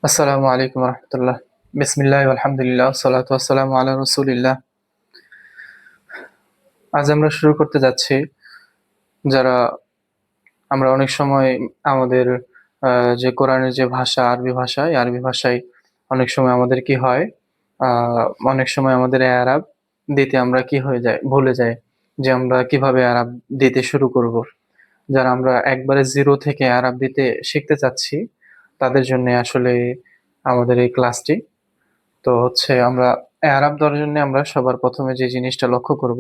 আসসালামু আলাইকুম রহমতুল্লাহ। বিসমিল্লাহ আলহামদুলিল্লাহ সালাতু আসসালামু আলা রসুলিল্লাহ। আজ আমরা শুরু করতে যাচ্ছি। যারা আমরা অনেক সময় আমাদের যে কোরআনের যে ভাষা আরবি ভাষা, এই আরবি ভাষায় অনেক সময় আমাদের কি হয়, অনেক সময় আমাদের এআরাব দিতে আমরা কি হয়ে যায়, ভুলে যাই যে আমরা কিভাবে এআরাব দিতে শুরু করব। যারা আমরা একবারে জিরো থেকে এআরাব দিতে শিখতে চাচ্ছি, তাদের জন্য আসলে আমাদের এই ক্লাসটি। তো হচ্ছে আমরা এআরাব দেওয়ার জন্য আমরা সবার প্রথমে যে জিনিসটা লক্ষ্য করব,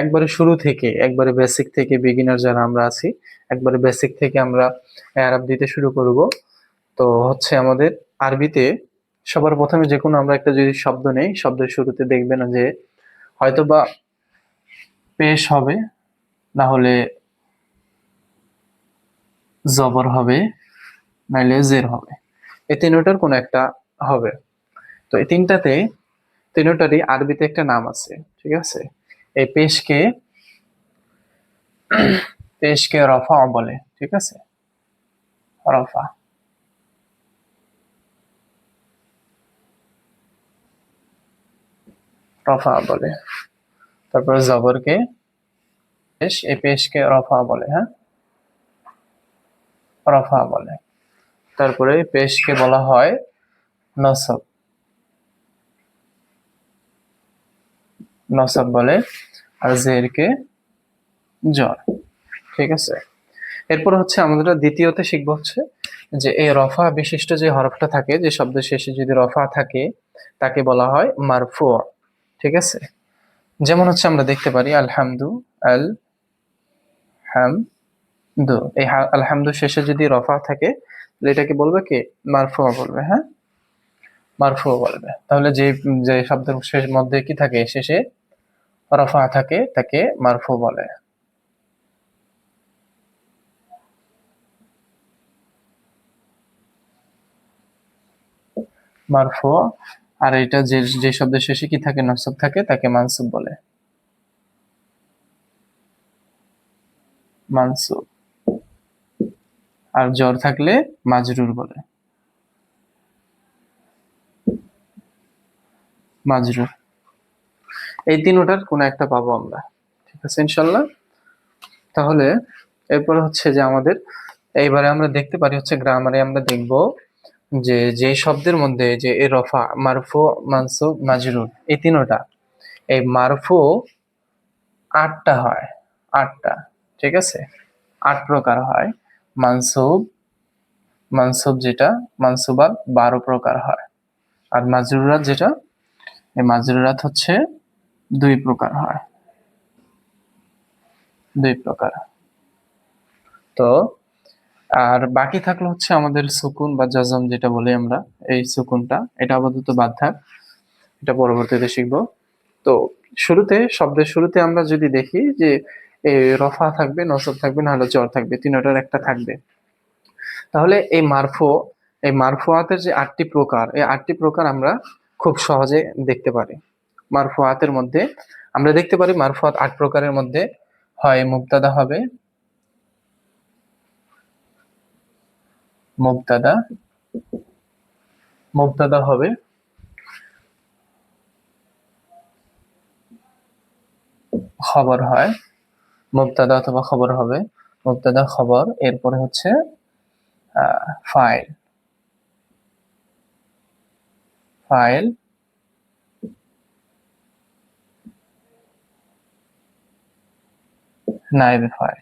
একবারে শুরু থেকে, একবারে বেসিক থেকে, বিগিনার যারা আমরা আছি, একবারে বেসিক থেকে আমরা এআরাব দিতে শুরু করব। তো হচ্ছে আমাদের আরবিতে সবার প্রথমে যে কোনো আমরা একটা যদি শব্দ নেই, শব্দের শুরুতে দেখবেন যে হয়তোবা পেশ হবে, না হলে জবর হবে, নাইলে জের হবে। এই তিনটার কোনো একটা হবে। তো এই তিনটারই আরবিতে একটা নাম আছে, ঠিক আছে? এই পেশকে রফা বলে, ঠিক আছে? রফা, রফা বলে। তারপরে জবরকে পেশ, এই পেশকে রফা বলে, হ্যাঁ, রফা বলে। তারপরে পেশকে বলা হয় নসব, নসব বলে। আর জেরকে জ্বর, ঠিক আছে? এরপর হচ্ছে আমরা দ্বিতীয়তে শিখবো হচ্ছে যে এই রফা বিশিষ্ট যে হরফটা থাকে, যে শব্দের শেষে যদি রফা থাকে, তাকে বলা হয় মারফু, ঠিক আছে? যেমন হচ্ছে আমরা দেখতে পারি আলহামদু, আল হাম দু, এই আলহামদু শেষে যদি রফা থাকে, তাহলে এটাকে বলবে কি? মারফু বলবে, হ্যাঁ, মারফু বলবে। তাহলে যে যে শব্দের শেষ মধ্যে কি থাকে, শেষে রফা থাকে, তাকে মারফু বলে। মারফু। আর এটা যে যে শব্দের শেষে কি থাকে, নসব থাকে, তাকে মানসুব বলে, মানসুব। আর জ্বর থাকলে মাজরুর বলে, মাজরুর। এই তিনটার কোন একটা পাবো আমরা, ঠিক আছে ইনশাল্লাহ। তাহলে এরপর হচ্ছে যে আমাদের এইবারে আমরা দেখতে পারি হচ্ছে গ্রামারে আমরা দেখব যে যে শব্দের মধ্যে যে এই রফা, মারফু, মানসুব, মাজরুর, এই তিনটা, এই মারফু আটটা হয়, আটটা, ঠিক আছে? আট প্রকার হয়। মানসুব, মানসুব যেটা, মানসুবাত 12 প্রকার হয়। আর মাজরুরাত যেটা, এই মাজরুরাত হচ্ছে 2 প্রকার হয়, 2 প্রকার। তো আর বাকি থাকলো হচ্ছে আমাদের সুকুন বা জজম যেটা বলি আমরা, এই সুকুনটা, এটা আপাতত বাদ থাক, এটা পরবর্তীতে শিখবো। তো শুরুতে, শব্দের শুরুতে আমরা যদি দেখি যে এই রফা থাকবে, নসব থাকবে, না হলে জ্বর থাকবে, তিনটার একটা থাকবে। তাহলে এই মারফু, এই মারফুয়াতের যে 8টি প্রকার, এই 8টি প্রকার আমরা খুব সহজে দেখতে পারি। মারফুয়াতের মধ্যে আমরা দেখতে পারি, মারফুয়াত 8 প্রকারের মধ্যে হয় মুবতাদা হবে, মুবতাদা, মুবতাদা হবে, খবর হয়, মুবতাদা অথবা খবর হবে, মুবতাদা খবর। এরপরে হচ্ছে ফাইল, ফাইল, নায়েবে ফাইল,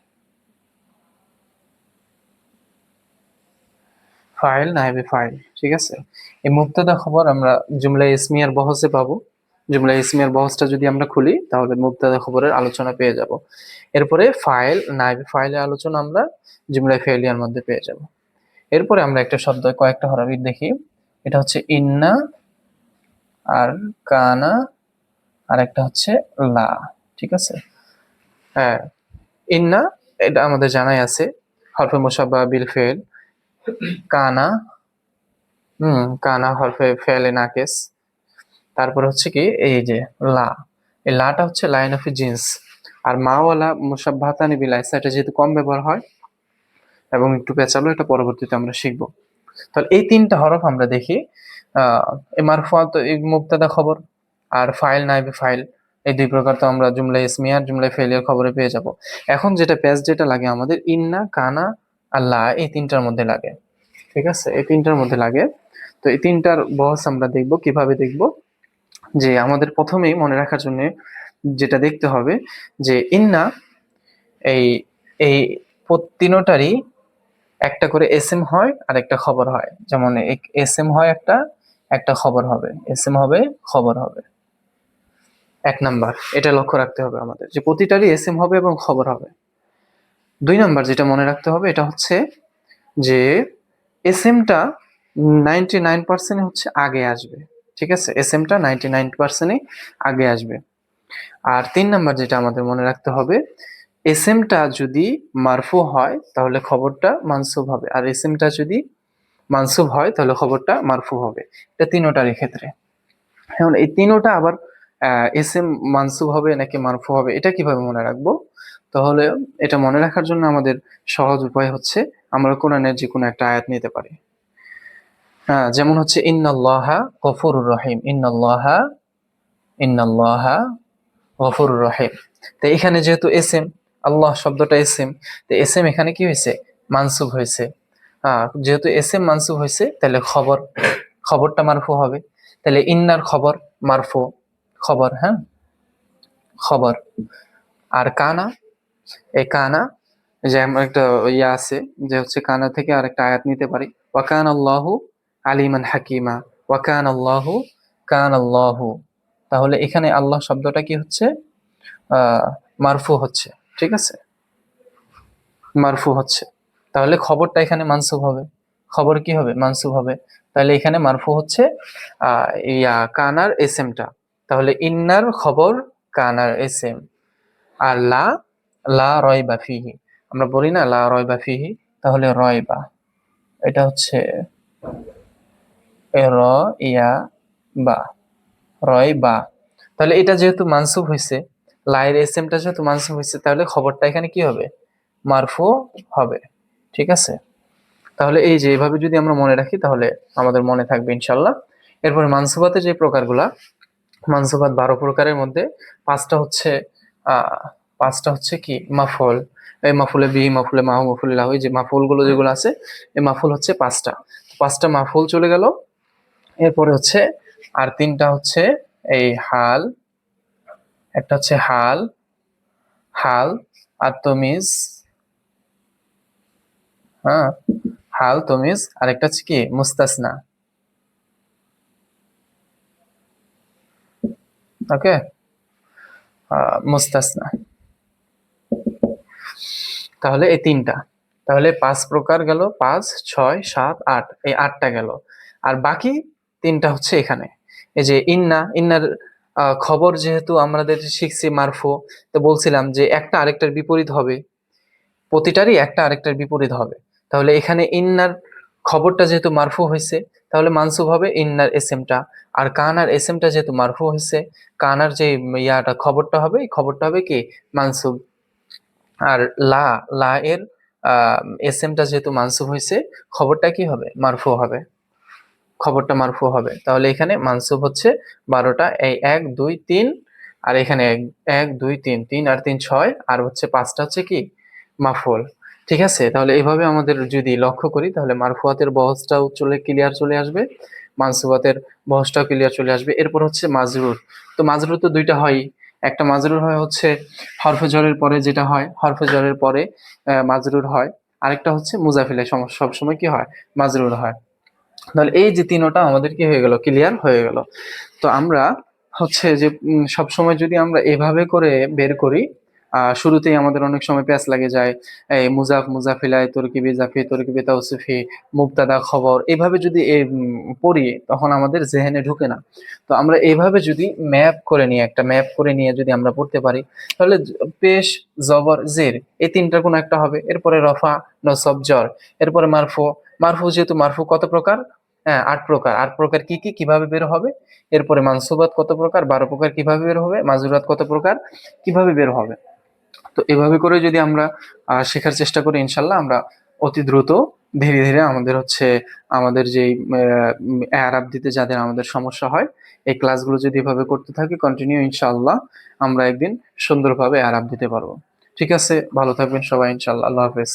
ফাইল, নায়েবে ফাইল, ঠিক আছে? এই মুবতাদা খবর আমরা জুমলা ইসমিয়ার বহসে পাবো। জুমলা ইসমিয়ার বহসটা যদি আমরা খুলি, তাহলে মুবতাদা খবরের আলোচনা পেয়ে যাব। এরপরে ফাইল, নায়েবে ফাইলের আলোচনা আমরা জুমলা ফেলিয়ার মধ্যে পেয়ে যাব। এরপরে আমরা একটা শব্দ, কয়েকটা হরফ দেখি। এটা হচ্ছে ইন্না, আর কানা, আর একটা হচ্ছে লা, ঠিক আছে? হ্যাঁ, ইন্না, এটা আমাদের জানাই আছে, হরফে মুসাব্বা বিল ফেল। কানা, কানা হরফে ফেলে নাকেস। তারপর হচ্ছে কি, এই যে লা, এই লাটা হচ্ছে লাইন অফ জিন্স। আর মাওয়ালা মুসাব্বাহাতানি বিল আইসা, এটা যেহেতু কম ব্যবহার হয় এবং একটু পেঁচালো, এটা পরবর্তীতে আমরা শিখবো। তাহলে এই তিনটা হরফ আমরা দেখি। এই মারফুয়াত এই মুবতাদা খবর, আর ফাইল নাইবে ফাইল, এই দুই প্রকার তো আমরা জুমলা ইসমিয়া আর জুমলা ফেলিয়ার খবরে পেয়ে যাব। এখন যেটা পেজ যেটা লাগে আমাদের ইন্না, কানা, আল্লাহ, এই তিনটার মধ্যে লাগে। ঠিক আছে, এই তিনটার মধ্যে লাগে। তো এই তিনটার বহস আমরা দেখব। কিভাবে দেখব? যে আমাদের প্রথমেই মনে রাখার জন্য যেটা দেখতে হবে যে ইন্না এই এই তিনোটারই একটা করে এস এম হয় আর একটা খবর হয়। যেমন এস এম হয় একটা, একটা খবর হবে, এস এম হবে, খবর হবে। এক নাম্বার, এটা লক্ষ্য রাখতে হবে আমাদের যে প্রতিটারই এস এম হবে এবং খবর হবে। দুই নাম্বার যেটা মনে রাখতে হবে এটা হচ্ছে যে এস এমটা 99% হচ্ছে আগে আসবে। ঠিক আছে, এস এমটা 99% আগে আসবে। আর তিন নাম্বার যেটা আমাদের মনে রাখতে হবে, এস এমটা যদি মারফু হয় তাহলে খবরটা মানসুব হবে, আর এস এমটা যদি মানসুব হয় তাহলে খবরটা মারফু হবে। এটা তিনোটারই ক্ষেত্রে। এখন এই তিনোটা আবার এস এম মানসুব হবে নাকি মারফু হবে এটা কিভাবে মনে রাখবো? তাহলে এটা মনে রাখার জন্য আমাদের সহজ উপায় হচ্ছে আমরা কোরআনের যে কোনো একটা আয়াত নিতে পারি। হ্যাঁ, যেমন হচ্ছে ইন্নাল্লাহা গফুরুর রহিম, ইন্নাল্লাহা গফুরুর রহিম। তো এখানে যেহেতু এস এম, আল্লাহ শব্দটা এস এম, তো এস এম এখানে কি হয়েছে? মানসুব হয়েছে। যেহেতু এস এম মানসুব হয়েছে তাহলে খবরটা মারফু হবে। তাহলে ইন্নার খবর মারফু, খবর, হ্যাঁ, খবর। আর কানা, এই কানা, যে আমার একটা ইয়া আছে যে হচ্ছে কানা থেকে আরেকটা আয়াত নিতে পারি, ওয়াকান আল্লাহু আলিমান হাকিমা, ওয়াকান আল্লাহু, কান আল্লাহু। তাহলে এখানে আল্লাহ শব্দটা কি হচ্ছে? মারফু হচ্ছে। ঠিক আছে, মারফু হচ্ছে। তাহলে খবরটা এখানে মানসুব হবে, খবর কি হবে? মানসুব হবে। তাহলে এখানে মারফু হচ্ছে কানার এস এমটা। তাহলে ইন্নার খবর কানার এস এম। আর লা, লা রয়বা ফিহি, আমরা বলি না লা রয়বা ফিহি, তাহলে রয়বা, এটা হচ্ছে র ইয়া বা, রয়বা। তাহলে এটা যেহেতু মানসুব হয়েছে, লায়ের এস এমটা যেহেতু মানসুব হয়েছে, তাহলে খবরটা এখানে কি হবে? মারফু হবে। ঠিক আছে, তাহলে এই যে এইভাবে যদি আমরা মনে রাখি তাহলে আমাদের মনে থাকবে ইনশাল্লাহ। এরপরে মানসুবাতের যে প্রকারগুলা, মানসুবাত 12 প্রকারের মধ্যে পাঁচটা হচ্ছে আহ পাঁচটা হচ্ছে কি মাফুল। এই মাফুলে বিহি, মাফুলে মাহু, মাফুলে লাহু, এই যে মাফুল গুলো যেগুলো আছে, এই মাফুল হচ্ছে পাঁচটা। পাঁচটা মাফুল চলে গেল। এরপরে হচ্ছে আর তিনটা হচ্ছে এই হাল, একটা হচ্ছে হাল, হাল আর তমিজ, হ্যাঁ, হাল তমিজ, আর একটা হচ্ছে কি মুস্তাসনা। ওকে, মুস্তাসনা। তাহলে এই তিনটা, তাহলে 5 প্রকার গেল, 5, 6, 7, 8, এই 8টা গেল। আর বাকি তিনটা হচ্ছে এখানে। এই যে ইন্নার খবর যেহেতু আমাদের শিখছি মারফু, তো বলছিলাম যে একটা আরেকটার বিপরীত হবে, প্রতিটারই একটা আরেকটার বিপরীত হবে। তাহলে এখানে ইন্নার খবরটা যেহেতু মারফু হয়েছে তাহলে মানসুব হবে ইন্নার এসএমটা। আর কানার এসএমটা যেহেতু মারফু হয়েছে, কানার যে ইয়াটা খবরটা হবে, এই খবরটা হবে কি মানসুব। আর লা, লা এর এসএমটা যেহেতু মানসুব হয়েছে, খবরটা কি হবে? মারফু হবে, খবরটা মারফু হবে। তাহলে এখানে মানসুব হচ্ছে 12টা, এই 1, 2, 3, আর এখানে 1, 2, 3, 3 আর 3 6, আর হচ্ছে 5টা হচ্ছে কি মাফুল। ঠিক আছে, তাহলে এইভাবে আমাদের যদি লক্ষ্য করি তাহলে মারফুয়াতের বহসটাও ক্লিয়ার চলে আসবে, মানসুবাতের বহসটাও ক্লিয়ার চলে আসবে। এরপর হচ্ছে মাজরুর। তো মাজরুর তো দুইটা হয়, একটা মাজরুর হয় হচ্ছে হরফে জরের পরে, যেটা হয় হরফে জরের পরে মাজরুর হয়। আরেকটা হচ্ছে মুজাফিলে সবসময় কি হয়? মাজরুর হয়। তাহলে এই যে তিনোটা আমাদের কি হয়ে গেল? ক্লিয়ার হয়ে গেল। তো আমরা হচ্ছে যে সবসময় যদি আমরা এভাবে করে বের করি, শুরুতেই আমাদের অনেক সময় প্যাচ লাগে যায়, এই মুজাফ, মুজাফিলাই, তরকিবি, জাফি, তরকিবি, তাওসিফি, মুবতাদা, খবর, এইভাবে যদি পড়ি তখন আমাদের জেহেনে ঢুকে না। তো আমরা এইভাবে যদি ম্যাপ করে নিয়ে, একটা ম্যাপ করে নিয়ে যদি আমরা পড়তে পারি, তাহলে পেশ, জবর, জের, এই তিনটার কোনো একটা হবে। এরপরে রফা, নসব, জর, এরপরে মারফু। মারফু যেহেতু মারফু কত প্রকার? হ্যাঁ, 8 প্রকার। 8 প্রকার কি কি, কিভাবে বের হবে? এরপরে মানসুবাত কত প্রকার? 12 প্রকার, কিভাবে বের হবে? মাজরুরাত কত প্রকার? কিভাবে বের হবে? তো এভাবে করে যদি আমরা শেখার চেষ্টা করি ইনশাল্লাহ আমরা অতি দ্রুত ধীরে ধীরে আমাদের হচ্ছে আমাদের যেই এআরআব দিতে যাদের আমাদের সমস্যা হয়, এই ক্লাসগুলো যদি এভাবে করতে থাকি কন্টিনিউ, ইনশাআল্লাহ আমরা একদিন সুন্দরভাবে এআরআব দিতে পারবো। ঠিক আছে, ভালো থাকবেন সবাই, ইনশাআল্লাহ। আল্লাহ হাফেজ।